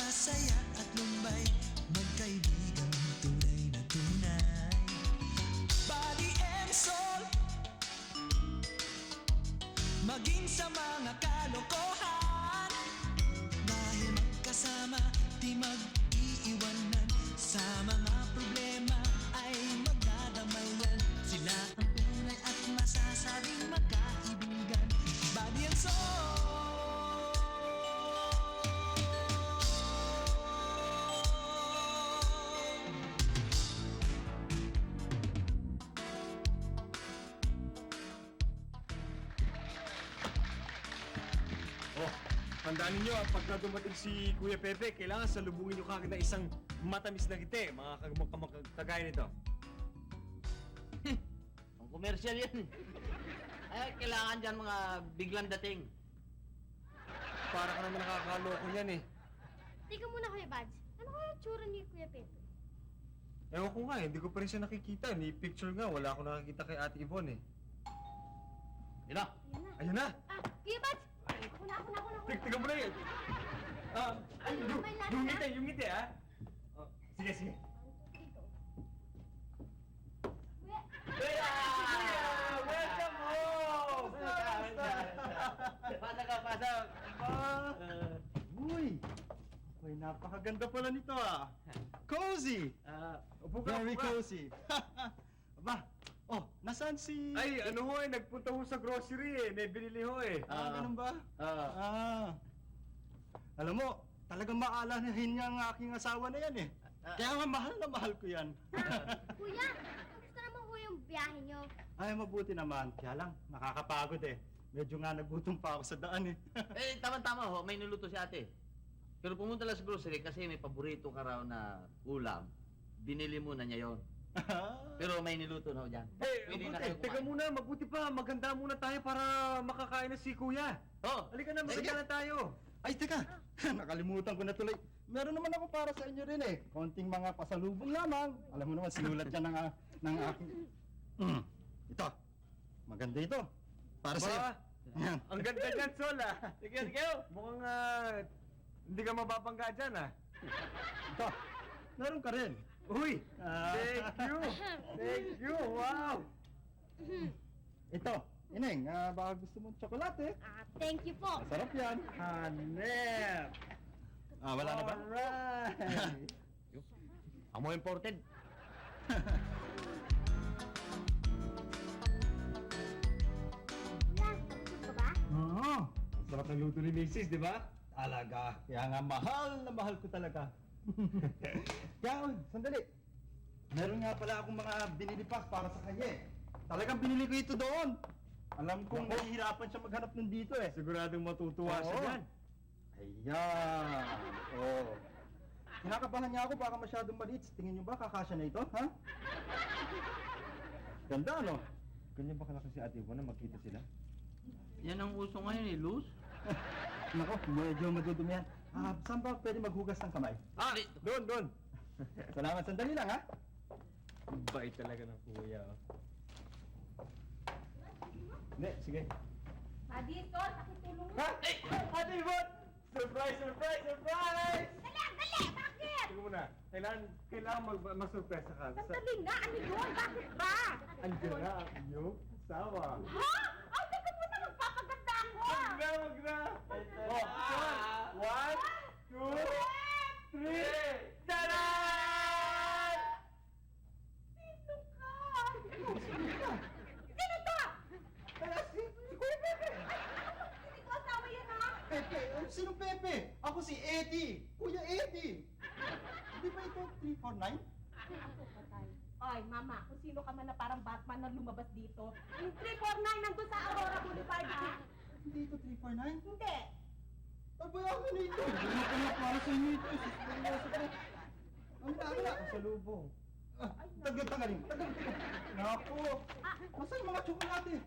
masaya at lumbay, magkaibigang tunay na tunay. Body and soul, maging sa mga kalokohan, dahil magkasama di mag-iiwanan. Sa mga problema ay magdadamayan, sila ang tunay at masasabing magkaibigan. Body and soul. Oh, tandaan ninyo, pagka dumating si Kuya Pepe, kailangan salubungin nyo kagad na isang matamis na ngiti, mga kagaya nito. Ang commercial yan. Ay, kailangan dyan mga biglang dating. Para ka naman nakakaloko yan eh. Tika muna, Kuya Bads. Ano kaya tsura ni Kuya Pepe? Ewan ko nga, hindi ko pa rin siya nakikita. Ni picture nga, wala akong nakikita kay Ate Yvonne eh. Yun na. Ayan na. Ayun na! Ah, Kuya Bads! Ako na. Tignan mo na yun! Ay, may lasa. yung ngiti ah! Oh, sige. Kuya! Kuya! Welcome home! Pasok. Uy! Uy, napakaganda pala nito ah. Cozy! Upo ka, Very upo ka. cozy. Aba, oh, nasaan si... Ay, ano ho eh, nagpunta ho sa grocery eh. May binili ho eh. ganun ba? Alam mo, talagang maalalahin niya ang aking asawa na yan eh. Kaya nga mahal na mahal ko yan. Kuya! Kamusta naman po yung biyahe nyo? Ay, mabuti naman. Kaya lang, nakakapagod eh. Medyo nga nagutom pa ako sa daan eh. Eh, tama-tama ho, may niluto si ate. Pero pumunta lang sa grocery kasi may paborito ka raw na ulam. Binili muna niya yon. Pero may niluto na ho dyan. Pwede na kayo Teka kumain. muna, mabuti pa. Maganda muna tayo para makakain na si Kuya. Oh, Halika na, Sige. maganda na tayo. Ay, teka! Nakalimutan ko na tuloy. Meron naman ako para sa inyo rin eh. Konting mga pasalubong lamang. Alam mo naman, sinulat yan ng aking... Ito. Maganda ito. Para sa iyo. Yan. Ang ganda dyan, Sol ah. sige. Mukhang hindi ka mababangga dyan ah. Ito. Meron ka rin. Uy! Ah. Thank you! Thank you! Wow! Ito. Ineng, baka gusto mong tsokolate. Thank you po. Masarap yan. Hanep! Wala na ba? Alright! Ang mo imported. Kuya, tapos ka ba? Oo. Ang sarap ng luto ni Mrs., di ba? Talaga. Kaya nga mahal na mahal ko talaga. Kaya, sandali. Meron nga pala akong mga binili pa para sa kanya eh. Talagang binili ko ito doon. Alam kong Nako. nahihirapan siya maghanap ng dito eh. Siguradong matutuwa siya Oo. dyan. Ayan. Oh. Kinakabahan niya ako baka masyadong maliit. Tingin niyo ba kakasya na ito, ha? Ganda, ano? Ganyan ba kalaki si Ate Yvonne na magkita sila? Yan ang uso ngayon eh, loose. Nako, medyo madudumi yan. Saan ba pwede maghugas ng kamay? Doon! Salamat, sandali lang, ha? Bait talaga ng kuya. Oh. Hindi, sige. Buddy, Sol, pakitulong mo. Ha? Ate Yvonne! Surprise! Dali! Bakit? Sige muna. Kailangan mag-surpresa ka. Sandali na! Ano yun? Bakit ba? Andiyan na ang iyong asawa. Ha? Ay, teka muna! Magpapaganda ako! Wag na! Oh, John! 1, 2, 3! Taran! Sino ka? Sino to? Si Kuya Pepe! Hindi ko asawa yan, ha? Pepe? Sinong Pepe? Ako si Eddie! Kuya Eddie! Di ba ito 349? Ay, mama, kung sino ka man na parang Batman na lumabas dito. Yung 349 nandun sa Aurora Boulevard, ha? Hindi ito 349? Hindi. Tabayakan na ito! Hindi ko na para sa inyo ito! Seryoso ko! Ang dami! Pasalubong. Tagal! Naku! Nasaan yung mga tsokolate?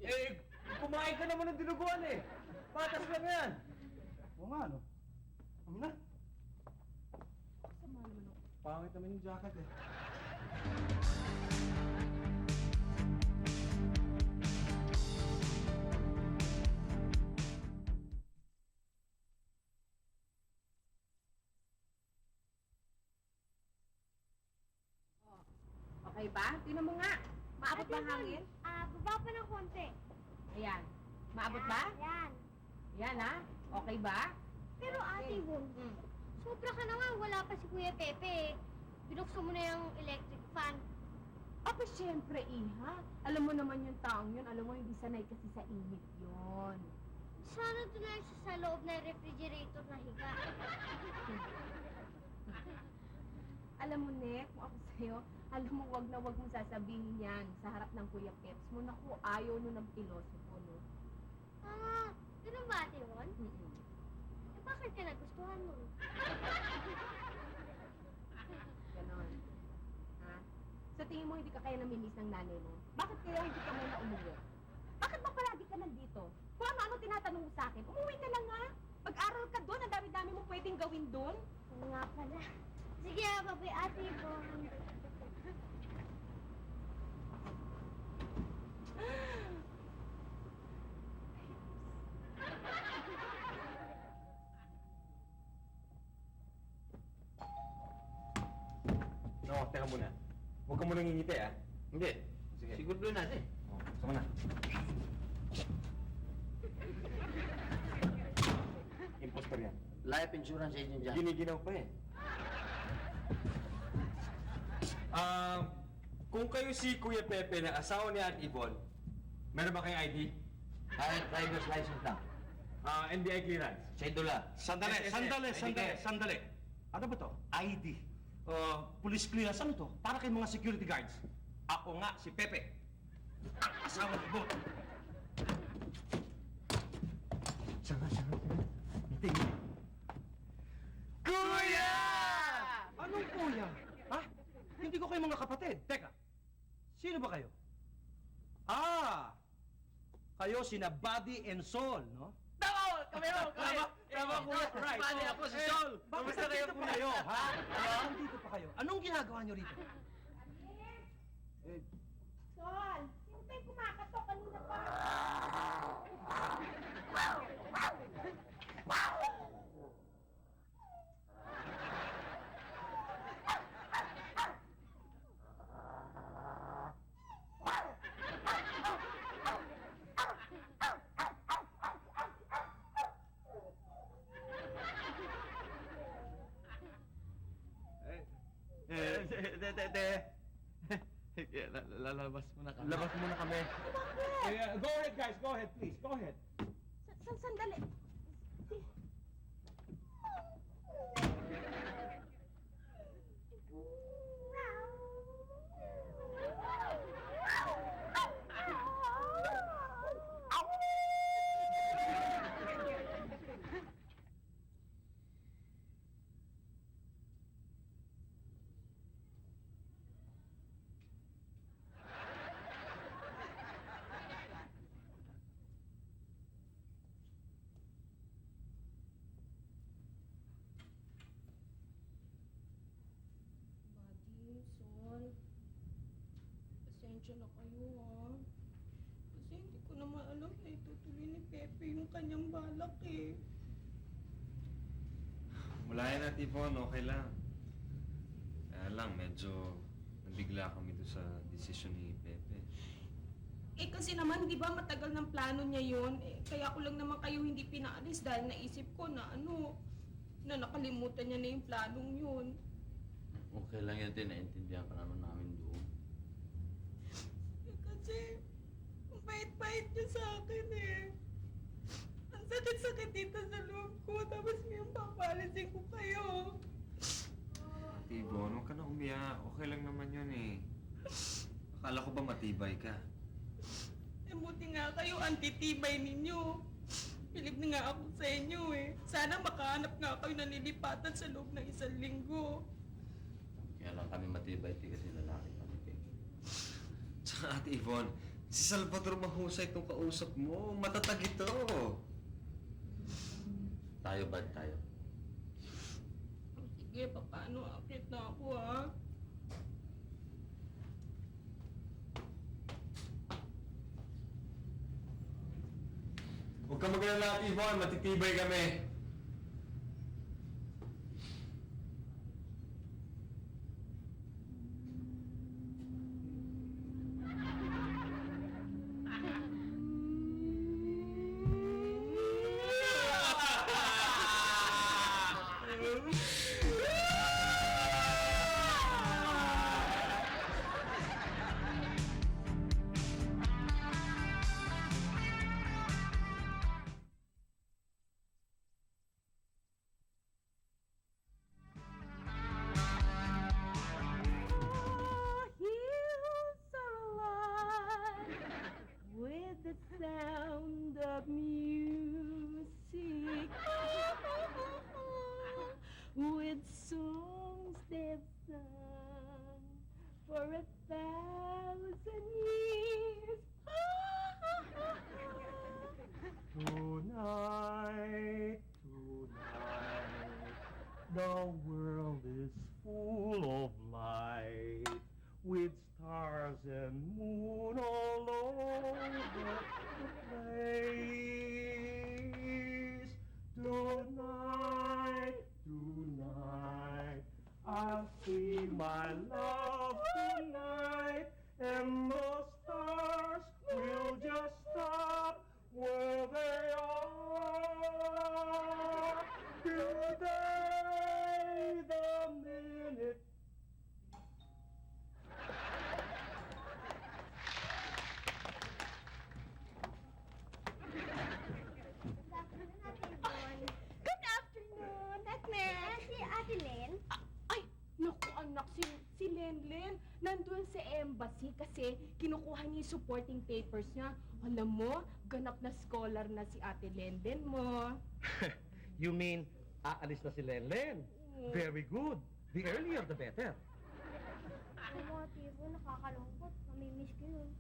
Eh, kumain ka naman ng dinuguan eh. Patas lang yan. Oo nga, no? Kami na. Pangit naman yung jacket eh. Okay ba? Tingnan mo nga. Maabot ba ang hangin? Baba pa ng konti. Ayan. Maabot ba? Yan. Yan ha? Okay ba? Pero Ate Von, Hmm. sobra ka na nga. Wala pa si Kuya Pepe. Binuksan mo na yung electric fan. Aba, syempre, Iha. Alam mo naman yung taong yun. Alam mo, hindi sanay kasi sa init yun. Sana doon na siya sa loob ng refrigerator na higa. Alam mo, Nek, kung ako sa'yo, alam mo, wag na wag mong sasabihin yan sa harap ng Kuya Peps mo. Naku, ayaw nun ng pilosopo, no? Ganun ba, Ate Von? Mm-mm. Bakit ka nagustuhan mo? Ganon. Ha? Sa tingin mo, hindi ka kaya namimiss ng nanay mo? Bakit kaya hindi ka muna umuwi? Bakit ba palagi ka nandito? Kung ano-ano tinatanong mo sa akin, umuwi ka lang nga. Pag-aral ka doon, ang dami-dami mo pwedeng gawin doon. Oo nga pala. Sige, babay, Ate Von. No, teka muna. Huwag ka muna ngingiti, ah. Hindi. Sige. Siguro doon natin. Oh, sama na. Impostor yan. Life insurance agent dyan. Giniginaw pa eh. Kung kayo si Kuya Pepe na asawa ni Aunt Yvonne, meron ba kayong ID? Kahit driver's license lang. NBI clearance? Sedula. Sandali, SSS, sandali, ID sandali, card. sandali. Ano ba to? ID. Police clearance, ano to? Para kay mga security guards. Ako nga, si Pepe. Ang asawa ni Bon. Sanga. Meeting. Kuya! Anong kuya? Ha? Hindi ko kayo mga kapatid. Teka, sino ba kayo? Kayo sina Body and Soul, no? Kami ho! Tama, kuya. Right. Bali ako si Eh, Sol. Bakit nandito pa kayo, ha? Nandito pa kayo. Anong ginagawa nyo rito? Sol, sino ba yung kumakatok kanina pa? Lalabas mo na kami. Labas muna kami. Go ahead, guys. Go ahead, please. Go ahead. Sandali. Buddy, Sol, pasensya na kayo ha. Kasi hindi ko naman alam na itutuloy ni Pepe yung kanyang balak eh. Wala yan, Aunt Yvonne. Okay lang. Kaya lang, medyo nabigla kami doon sa desisyon ni Pepe. Eh kasi naman, di ba matagal ng plano niya yun? Eh, kaya ko lang naman kayo hindi pinaalis dahil naisip ko na na nakalimutan niya na yung planong yun. Okay lang yan, naintindihan ka naman namin doon. Eh, kasi, ang bait-bait niya sa akin eh. Ang sakit-sakit dito sa loob ko, tapos ngayon papalisin ko kayo. Aunt Yvonne, huwag ka na umiyak. Okay lang naman yun eh. Akala ko ba matibay ka? Eh, buti nga kayo, antitibay ninyo. Pilig na nga ako sa inyo eh. Sana makahanap nga kayo na nilipatan sa loob ng 1 linggo. Kaya lang kami matibay, kasi lalaki kami. Tsaka Ate Yvonne, si Salvador mahusay itong kausap mo. Matatag ito. Tayo ba tayo? Sige, paano? Akit na ako ha. Huwag ka mag-alala, Ate Yvonne. Matitibay kami. Hills are alive with the sound of music, with songs they've sung for 1,000 years. Tonight, the world is full of light, with stars and moon all over the place. Tonight, I'll see my love tonight, and the stars will just stop where they are. Today, the minute. Good afternoon, Ate. Si Ate Len? Ay, naku anak, si Lenlen nandun sa embassy kasi kinukuha niya yung supporting papers niya. Alam mo, ganap na scholar na si Ate Lenlen mo. You mean, aalis na si Lenlen? Very good. The earlier the better. Oo, Tibo, nakakalungkot. Mamimiss ko yun.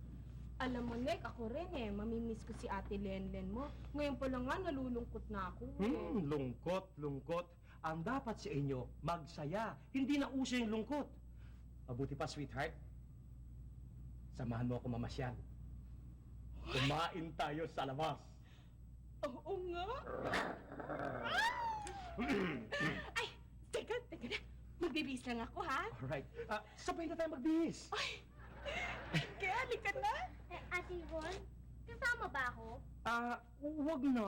Alam mo, Nek, ako rin eh. Mamimiss ko si Ate Lenlen mo. Ngayon pa lang nga, nalulungkot na ako eh. Lungkot. Ang dapat sa inyo, magsaya. Hindi na uso yung lungkot. Mabuti pa, sweetheart. Samahan mo ako mamasyal. Kumain tayo sa labas. Oo nga. Ay, teka na. Magbibis lang ako, ha? Alright. Sabay na tayo magbihis. Kaya, halika na. Ate Yvonne, kasama ba ako? Wag na.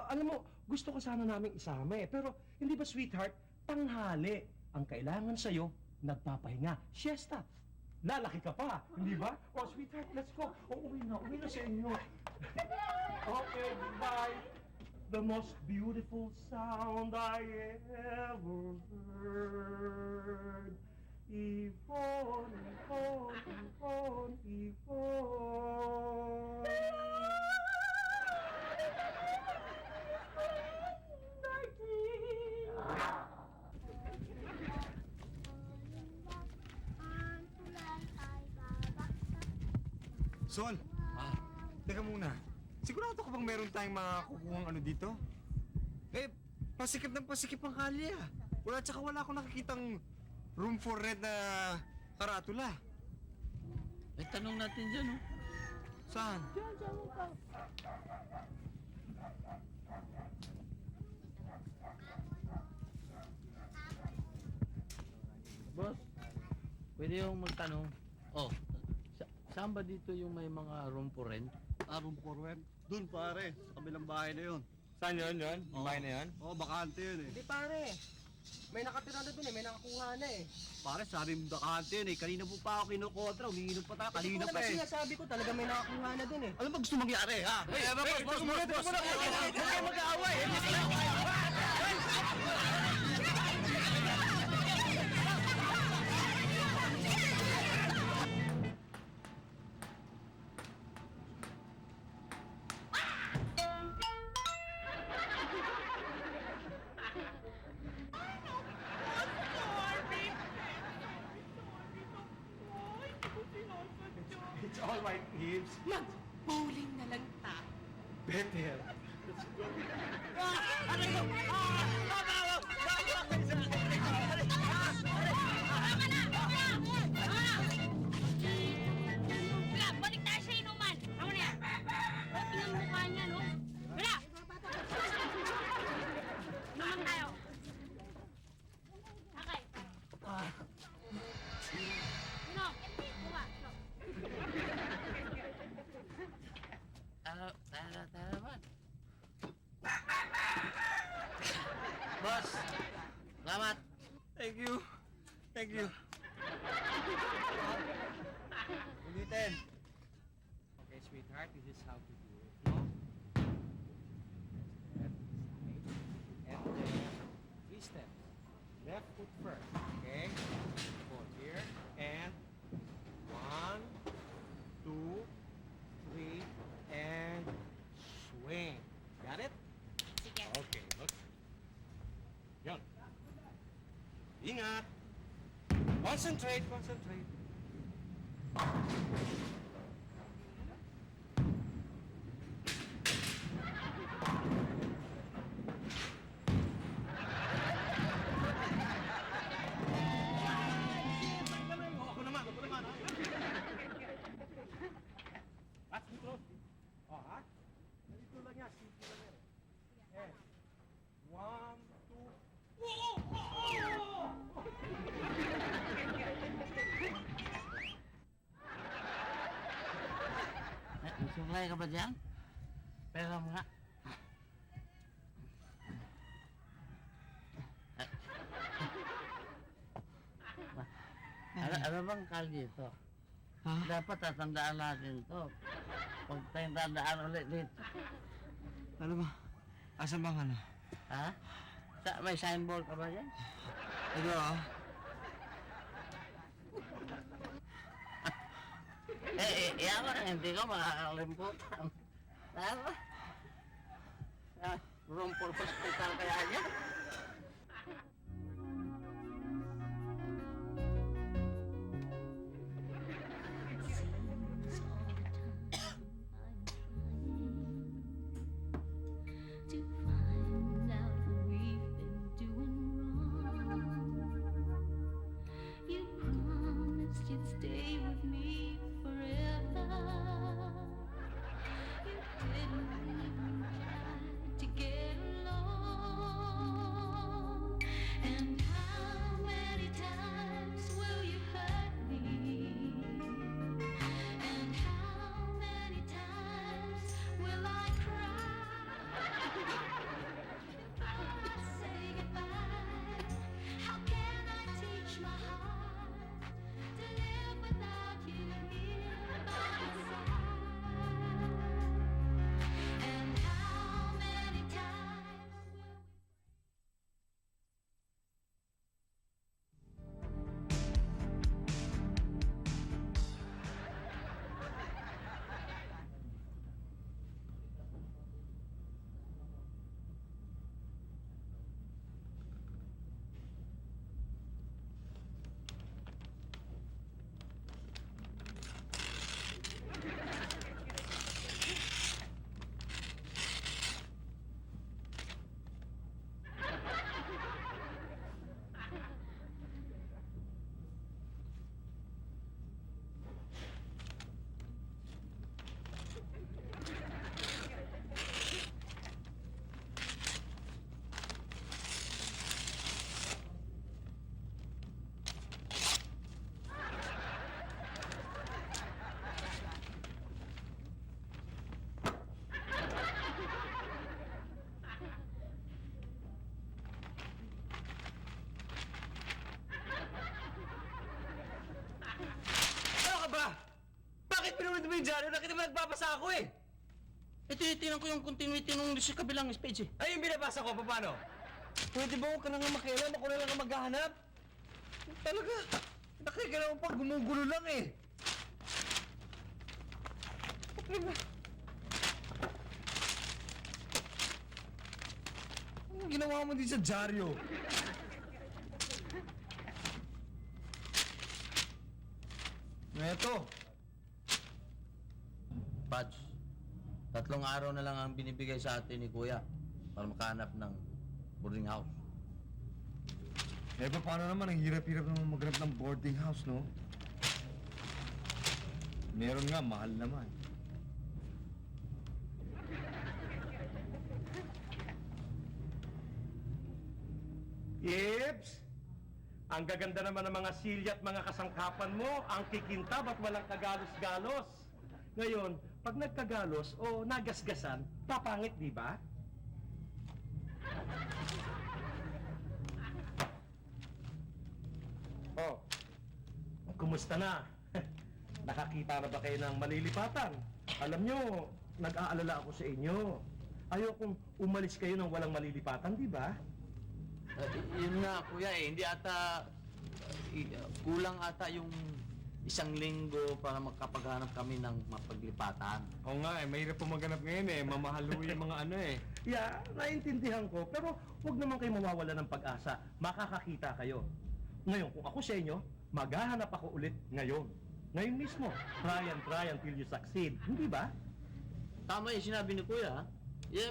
Alam mo, gusto ko sana naming isama eh. Pero, hindi ba, sweetheart, tanghali. Ang kailangan sa'yo, nagpapahinga. Siesta. Lalaki ka pa, hindi ba? Oh, sweetheart, let's go. Uwi na sa inyo. Okay, goodbye. The most beautiful sound I ever heard. Yvonne, Yvonne, Yvonne. Sol, teka muna. Sigurado ka bang meron tayong mga kukuhang ano dito? Eh, pasikip ng pasikip ang kalye ah. Wala akong nakikitang room for rent na karatula. Eh, tanong natin dyan, oh. Saan? Boss, pwede yung magtanong. Oh, saan ba dito yung may mga room for rent? Room for rent? Doon pare, sa kabilang bahay na yun. Saan yun? Yung bahay na yun? Oo, bakante yun eh. Hindi pare, may nakatira na dun eh, may nakakuha na eh. Pare, sabi mo bakante yun eh. Kanina po pa ako kinukontra, umiinom pa tayo, kanina pa eh. Sabi ko talaga may nakakuha na dun eh. Ano ba gusto mangyari ha? Boss, Huwag kayo mag-aaway! It's all right, Gibbs. Mag-bowling na lang tayo. Better. Wala, balik tayo sa inuman. Ano na yan? Tingnan mo mukha niya, no? Wala! Inuman tayo. Okay. Inom. Buka. Tara naman. Boss! Salamat! Thank you. Thank you. Ulitin. Okay, sweetheart, this is how to do it, no? Left, side, and then 3 steps. Left foot first, okay? Go here, and 1, 2, 3, and swing. Got it? Sige. Okay, look. Yun. Ingat. Concentrate, concentrate. Ako naman, ha? At dito. Oh, ha? Dito lang yan, simple lang yan. Eh. 1, 2. Suklay ka ba dyan? Pera mo nga. Ano bang kalye ito? Ha? Dapat tatandaan natin to. Huwag tayong tandaan ulit dito. Ano ba? Asan bang ano? Ha? May signboard ka ba dyan? Ito ah. Yaman, hindi ko makakalimutan. Tama? Room for hospital kaya niya? To find out what we've been doing wrong. You promised you'd stay with me forever. You didn't even try to get along. And how many times will you hurt me? And how many times will I cry? Before I say goodbye, how can I teach my heart to live without you here by my side? And how many times will Ano ka ba? Bakit pinulit mo yung dyaryo? Nakita mo nagbabasa ako eh! Tinitingnan ko yung continuity nung sa kabilang page eh. Ay, yung binabasa ko, paano? Pwede ba huwag ka na nga makialam? Ako na lang ang maghahanap? Talaga, nakikita naman pag gumugulo lang eh. Ano ba? Anong ginawa mo din sa dyaryo? Eto. Badge, 3 araw na lang ang binibigay sa atin ni Kuya para makahanap ng boarding house. Eh, paano naman? Ang hirap-hirap naman maghanap ng boarding house, no? Meron nga, mahal naman. Ips! Ang gaganda naman ng mga silya at mga kasangkapan mo, ang kikintab at walang kagalos-galos. Ngayon, pag nagkagalos o nagasgasan, papangit, di ba? kumusta na? Nakakita na ba kayo ng malilipatan? Alam nyo, nag-aalala ako sa inyo. Ayokong umalis kayo ng walang malilipatan, di ba? Yun nga, kuya hindi ata, kulang ata yung 1 linggo para makapaghanap kami ng mapaglipatan. Oo nga mahirap po maghanap ngayon mamahalo yung mga ano Yeah, naiintindihan ko, pero huwag naman kayo mawawala ng pag-asa. Makakakita kayo. Ngayon, kung ako sa inyo, maghahanap ako ulit ngayon. Ngayon mismo. Try until you succeed. Hindi ba? Tama yung sinabi ni kuya, ha?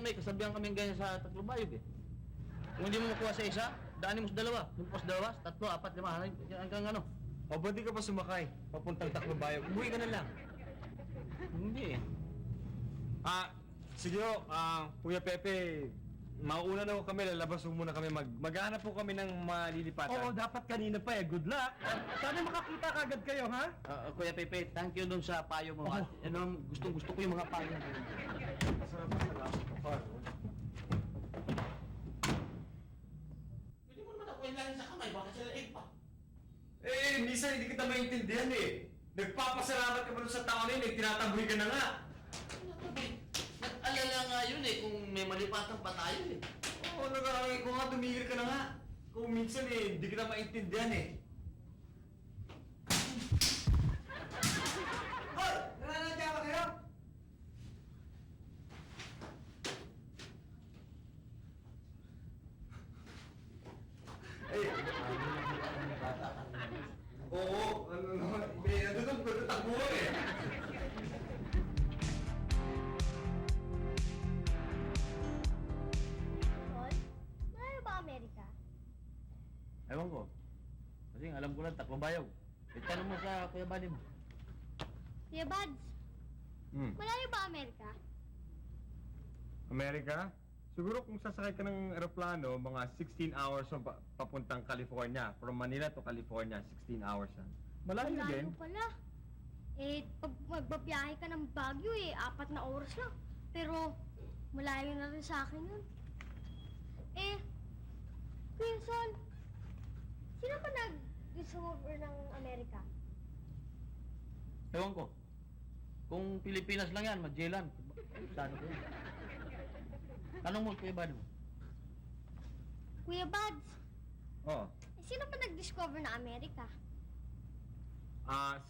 May kasabihan kaming ganyan sa Taclobayog Kung hindi mo makuha sa isa, daanin mo sa dalawa. Kung sa dalawa, 3, 4, 5, hanggang ano. O ba't di ka pa sumakay? Papuntang Taclobayog. Umuwi ka na lang. Hindi Sige Kuya Pepe, mauuna na po kami, lalabas po muna kami, maghahanap po kami ng malilipatan. Oo, dapat kanina pa Good luck. Sana makakita kagad kayo, ha? Kuya Pepe, thank you dun sa payo mo. Gustong-gusto ko yung mga payo mo. Pwede mo naman ako ilahin sa kamay, baka sila pa. Minsan hindi kita maintindihan Nagpapasalamat ka ba sa tao na yun, tinataboy ka na nga. Nag-alala nga yun kung may malipatan pa tayo Oo, nag-aalala ko nga, tumigil ka na nga. Kung minsan hindi kita maintindihan Hoy! Nananadya ba kayo? Oo, nandun ko takbo Tol, malayo ba Amerika? Ewan ko. Kasi alam ko lang, Taclobayog. Tanong mo sa Kuya Buddy mo. Kuya Buds, malayo ba Amerika? Amerika? Siguro kung sasakay ka ng aeroplano, mga 16 hours papuntang California. From Manila to California, 16 hours yan. Malayo din. Malayo pala. Pag magbabiyahe ka ng Baguio 4 na oras lang. Pero, malayo na rin sa akin yun. Kuya Sol, sino ba nag-discover ng Amerika? Ewan ko. Kung Pilipinas lang yan, Magellan. Saan ko yun? Tanong mo, Kuya Buddy mo. Kuya Buds, Oh. sino ba nag-discover ng Amerika?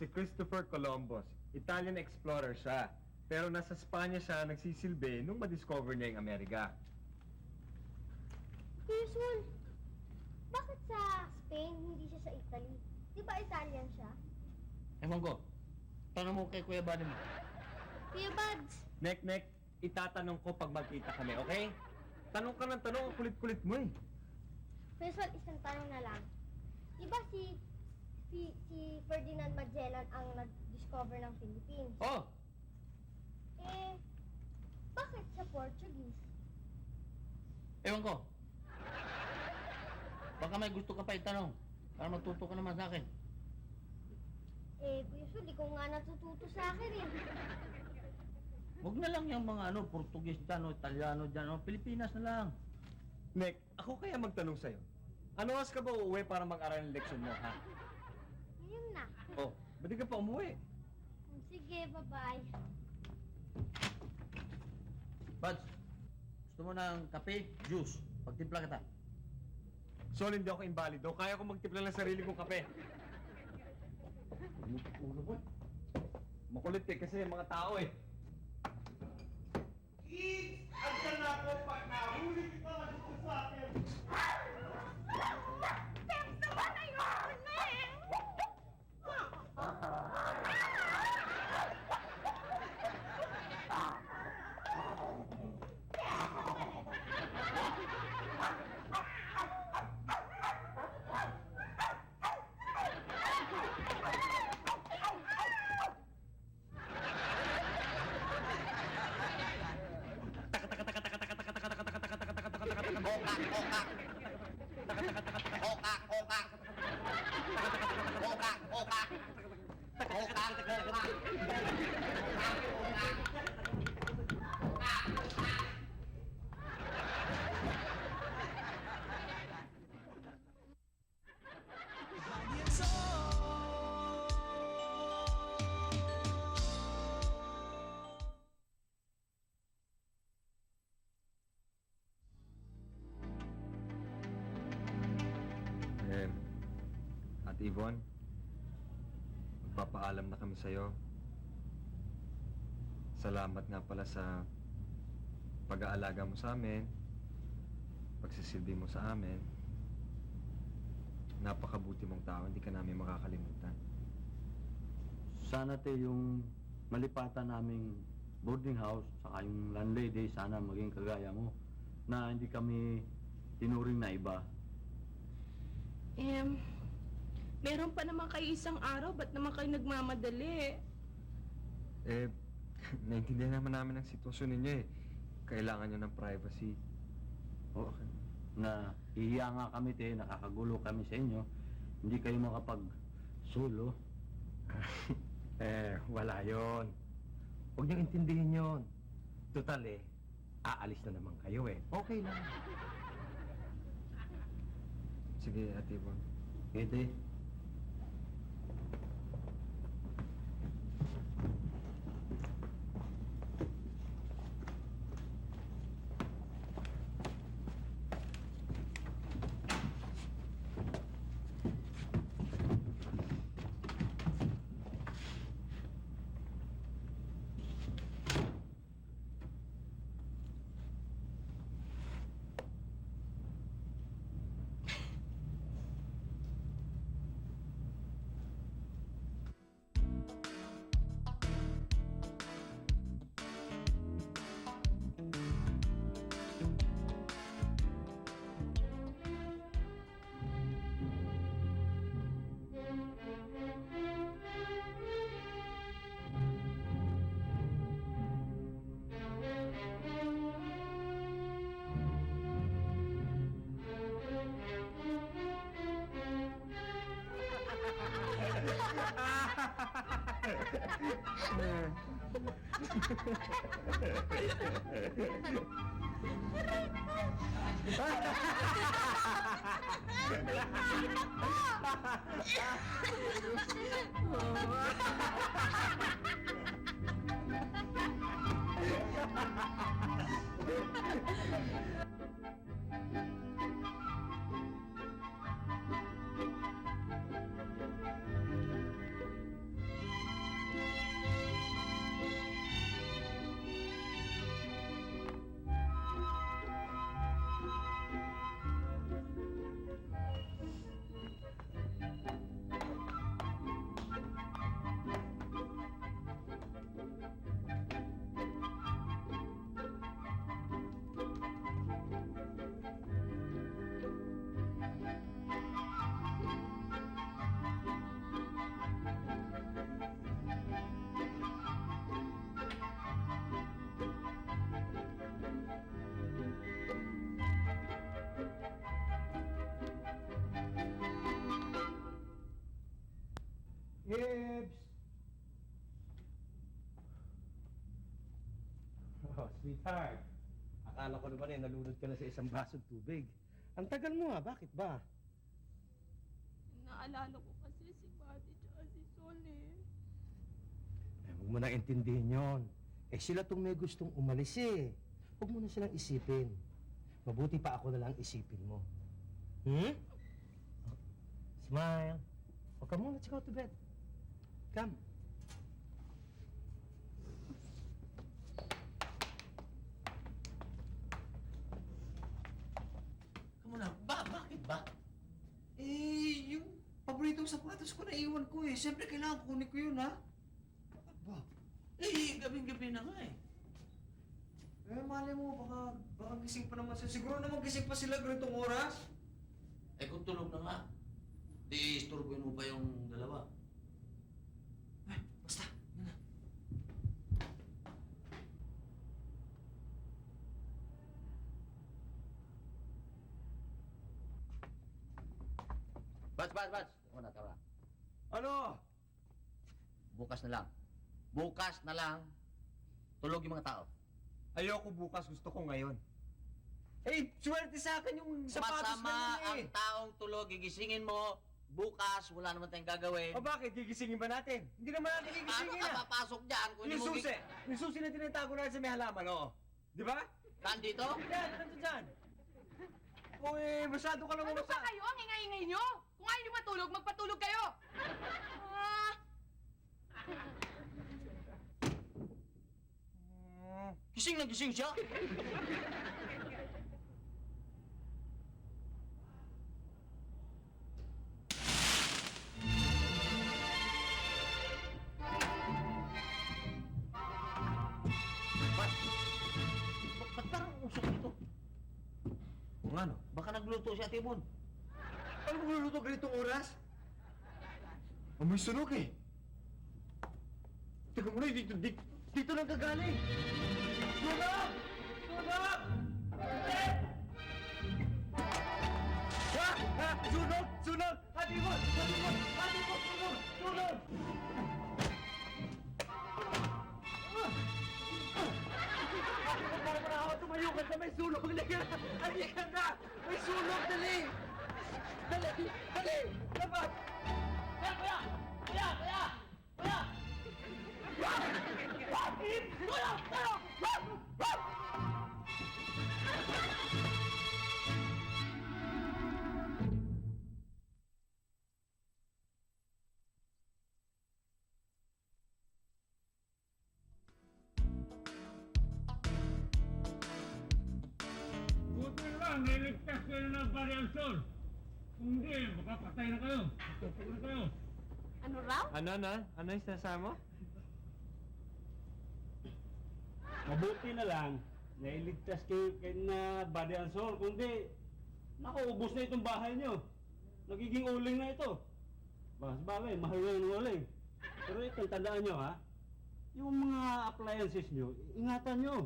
Si Christopher Columbus. Italian explorer siya. Pero nasa Spanya siya nagsisilbi nung ma-discover niya yung Amerika. Kuya Sol, bakit sa Spain, hindi siya sa Italy? Di ba Italian siya? Ewan ko. Tanong mo kay Kuya Buddy mo. Kuya Buds, Nek, itatanong ko pag magkita kami, okay? Tanong ka ng tanong, ang kulit-kulit mo Kuya Sol, isang tanong na lang. Di ba si Ferdinand Magellan ang nag-discover ng Philippines? Oh! Bakit sa Portuguese? Ewan ko. Baka may gusto ka pa itanong. Para matuto ka naman sa akin. Kuya Sol, di ko nga natututo sa akin Huwag na lang yung mga Portuguese dyan, Italiano dyan, Pilipinas na lang. Nek, ako kaya magtanong sa'yo. Ano oras ka ba uuwi para mag-aral ng leksyon mo, ha? Ngayon na. Oh, ba't di ka pa umuwi? Sige, bye-bye. Buds, gusto mo ng kape, juice. Pagtimpla kita. Sol, hindi ako invalido. Kaya ko magtimpla ng sarili kong kape. Ulo ko. Makulit kasi mga tao Andiyan na ako pag nahuli kita na gusto sa akin. At Yvonne, magpapaalam na kami sa'yo. Salamat nga pala sa pag-aalaga mo sa amin, pagsisilbi mo sa amin. Napakabuti mong tao, hindi ka namin makakalimutan. Sana te yung malipatan naming boarding house, saka yung landlady, sana maging kagaya mo, na hindi kami tinuring na iba. Meron pa naman kayo isang araw, ba't naman kayo nagmamadali? Naintindihan naman namin ang sitwasyon ninyo eh. Kailangan nyo ng privacy. O, na ihiya nga kami te, nakakagulo kami sa inyo, hindi kayo makapag-solo. Wala yon. Huwag niyong intindihin yon. Total aalis na naman kayo Okay lang. Sige, Ate Yvonne. Pwede. Gibbs! Sweetheart. Akala ko naman nalunod ka na sa isang basong tubig. Ang tagal mo bakit ba? Naalala ko kasi si Buddy at si Sol Huwag mo na intindihin yon. Sila tong may gustong umalis Huwag mo na silang isipin. Mabuti pa ako na lang isipin mo. Smile. Huwag ka muna, let's go to bed. Come. Kamu na, bakit ba? Yung paboritong sapatos ko naiwan ko Siyempre kailangan kunin ko yun, ha? Bakit ba? Gabing-gabi na nga Mali mo, baka gising pa naman sila. Siguro naman gising pa sila ganitong oras. kung tulog na nga, di istorbohin mo pa yung dalawa. Basta, yun na. Bats! Tama. Ano? Bukas na lang. Tulog yung mga tao. Ayoko bukas, gusto ko ngayon. Swerte sa akin yung sapatos Masama na ang yun taong tulog, gigisingin mo. Bukas, wala naman tayong gagawin. O bakit? Gigisingin ba natin? Hindi naman natin Paano gigisingin ka papasok dyan? Kung Yung hindi mo susi! Yung susi na tinatago natin sa may halaman, oo. Di ba? Nandito? Yan, nandun dyan. Uy, masyado ka lang Ano ba kayo? Ang ingay-ingay nyo? Kung ayaw nyo matulog, magpatulog kayo! Ah, Gising na gising siya! Ba't parang usok dito? O nga, no? Baka nagluto si Ate Bon. Ano magluluto ganitong oras? Amoy sunog eh. Teka muna, dito lang kagaling. Sunog! Sunog! Ha! Ha! Sunog! Sunog! Ate Bon! Ate Bon! Ate Bon! Sunog! Sunog! Para ako tumayo ka na may sunog. Halika na! May sunog! Dali! Dali! Dali! Labas! Kaya! Kaya! Kaya! Kaya! Kaya! Kaya! Kaya! Buti lang, niligtas kayo ng variansyon. Kung hindi, baka patay na kayo. Tutulog na kayo. ano raw? Ano? Ano yung sinasabi mo? Mabuti na lang, nailigtas kayo na body and soul. Kundi, naku, ubos na itong bahay nyo. Nagiging uling na ito. Bagay, mahal na yung uling. Pero ito, tandaan nyo ha, yung mga appliances nyo, ingatan nyo.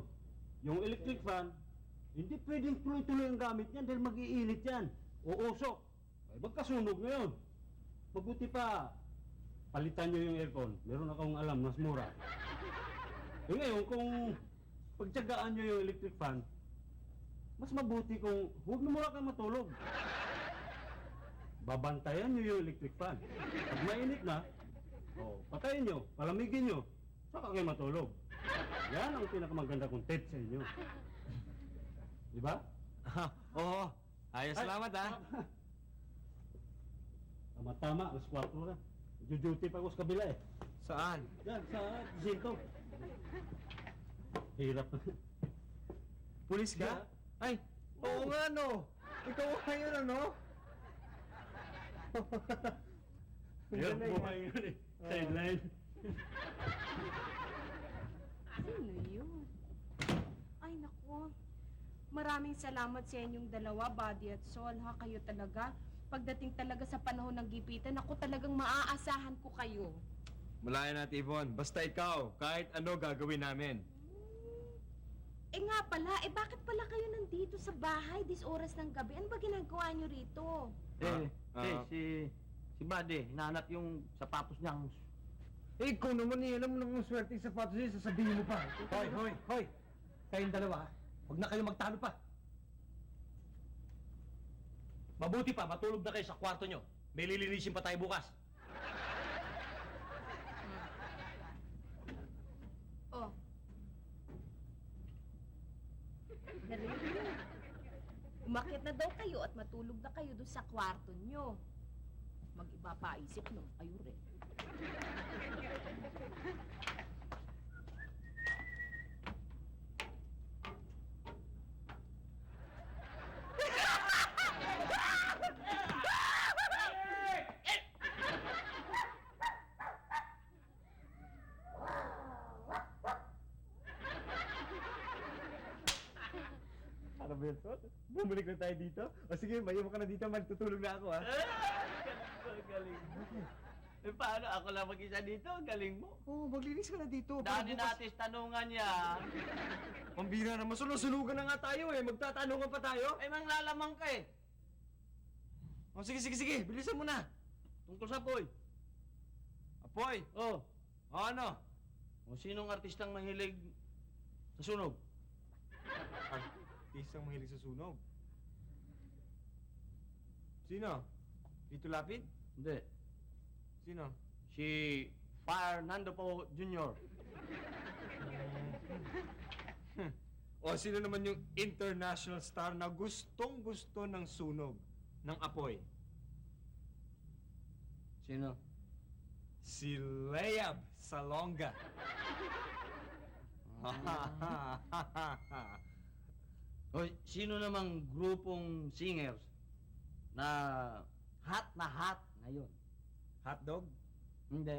Yung electric fan, hindi pwedeng tuloy-tuloy ang gamit niyan dahil mag-iinit yan. Uusok. Ay, magkasunog ngayon. Mabuti pa, palitan nyo yung aircon. Meron akong alam, mas mura. Eh ngayon, kung pagtyagaan nyo yung electric fan, mas mabuti kung huwag na muna kayo matulog. Babantayan nyo yung electric fan. Pag mainit na, patayin nyo, palamigin nyo, saka kayo matulog. Yan ang pinakamaganda kong tip sa inyo. Di ba? Oo. Ayos, salamat ha. Tama-tama, alas 4 na. Duty pa ako sa kabila eh. Saan? Yan, sa Zinto. Hirap na. Pulis ka? Ay, oo nga no. Ikaw nga yun ano? Hirap buhay yun eh. Sideline. Sino yun? Ay, naku. Maraming salamat sa inyong dalawa, Body at Soul, ha? Kayo talaga. Pagdating talaga sa panahon ng gipitan, ako talagang maaasahan ko kayo. Malayan natin, Yvonne. Basta ikaw, kahit ano gagawin namin. Eh nga pala, bakit pala kayo nandito sa bahay dis oras ng gabi? Ano ba ginagawa nyo rito? Si Buddy, hinahanap yung sapatos niyang... Eh, ikaw naman eh. Alam mo namang swerte yung sapatos niya, sasabihin mo pa. Hoy! Kayong dalawa, huwag na kayo magtalo pa. Mabuti pa, matulog na kayo sa kwarto nyo. May lilinisin pa tayo bukas. Oh. Narinig niyo. Umakyat na daw kayo at matulog na kayo doon sa kwarto nyo. Mag-iba pa isip no, kayo rin. Ano ba yun, Sol? Bumalik na tayo dito? O sige, mayo ka na dito, magtutulog na ako ha. Galing mo. Eh, paano? Ako lang mag-isa dito? Galing mo. Oo, maglinis ka na dito. Dati natin tanungan yan. Pambira naman, sunusunugan na nga tayo eh. Magtatanungan pa tayo. Eh, manglalamang ka eh. O sige, bilisan mo na. Tungkol sa Apoy. Apoy, Oh, o ano? o sinong artistang mahilig sa sunog? Artistang mahilig sa sunog. Sino? Tito Lapid? Hindi. Sino? Si Fernando Po Jr. O sino naman yung international star na gustong-gusto ng sunog, ng apoy? Sino? Si Leab Salonga. O sino namang grupong singers na hot ngayon? Hotdog? Hindi.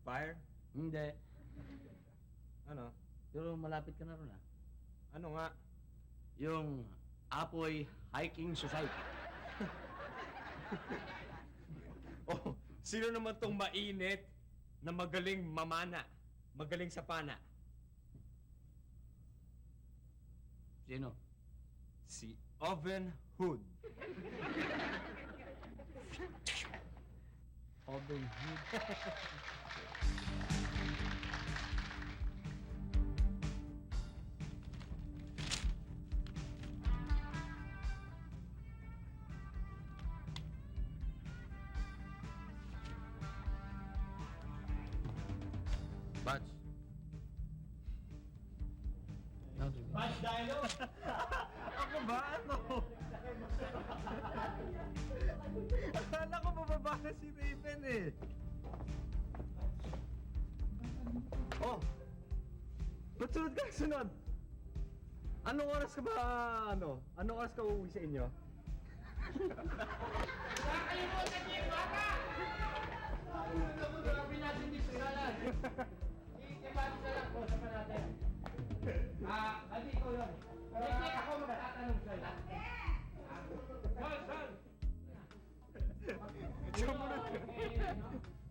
Fire? Hindi. Ano? Pero malapit ka na ron, Ano nga? Yung Apoy Hiking Society. Oh, sino naman tong mainit na magaling mamana, magaling sa pana? Sino? Si Oven Hood. Oven Hood. Bats. Match dialogue! Ako ba? Ano? Akala ko bababa na si Raven eh. Oh! Ba't sunod ka ng sunod? Anong oras ka ba, Anong oras ka uuwi sa inyo?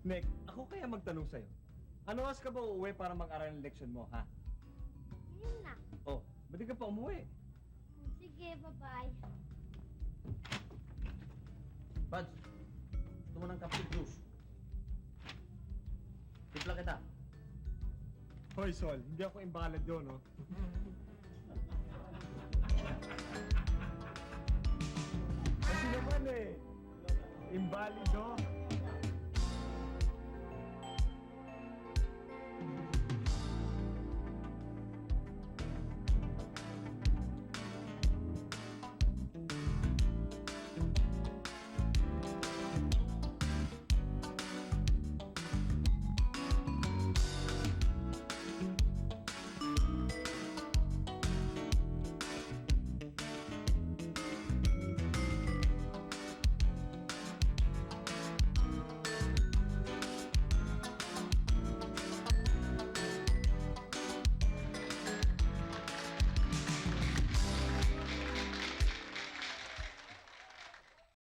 Nick, ako kaya magtanong sa'yo. Ano oras ka ba uuwi para mag-aral ng leksyon mo, ha? Yun na. Oh, ba't di ka pa umuwi? Sige, bye-bye. Bats, gusto mo ng kapit juice? Tipla kita. Hoy, Sol, hindi ako imbalad doon, no? Kasi naman eh, imbalido.